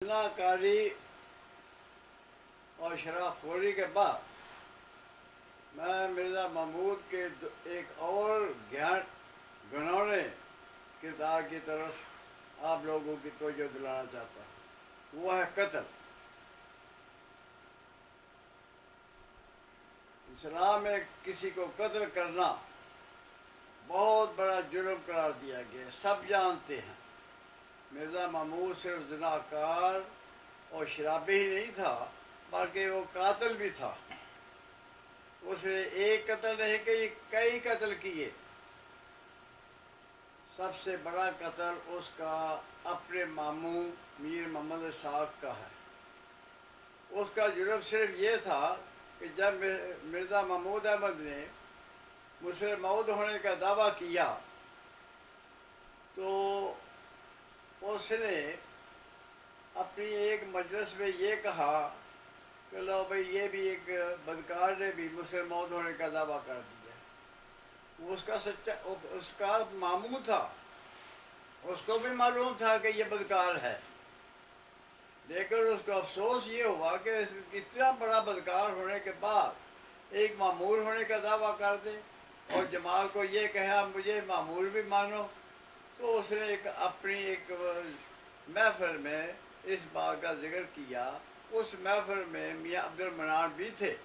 زنا کاری اور شراب خوری کے بعد میں مرزا محمود کے ایک اور گھنونے کردار کی طرف آپ لوگوں کی توجہ دلانا چاہتا ہوں، وہ ہے قتل۔ اسلام میں کسی کو قتل کرنا بہت بڑا جرم قرار دیا گیا ہے، سب جانتے ہیں۔ مرزا محمود صرف زناکار اور شرابی ہی نہیں تھا بلکہ وہ قاتل بھی تھا۔ اس نے ایک قتل نہیں کئی قتل کیے۔ سب سے بڑا قتل اس کا اپنے ماموں میر محمد اسحاق کا ہے۔ اس کا جرم صرف یہ تھا کہ جب مرزا محمود احمد نے مسلم موعود ہونے کا دعویٰ کیا تو اس نے اپنی ایک مجلس میں یہ کہا کہ لو بھائی، یہ بھی ایک بدکار نے بھی مسلم موعود ہونے کا دعویٰ کر دیا۔ وہ اس کا ماموں تھا، اس کو بھی معلوم تھا کہ یہ بدکار ہے، لیکن اس کو افسوس یہ ہوا کہ اتنا بڑا بدکار ہونے کے بعد ایک معمور ہونے کا دعویٰ کر دے اور جماعت کو یہ کہا مجھے معمور بھی مانو۔ تو اس نے اپنی ایک محفل میں اس بات کا ذکر کیا۔ اس محفل میں میاں عبد المنان بھی تھے۔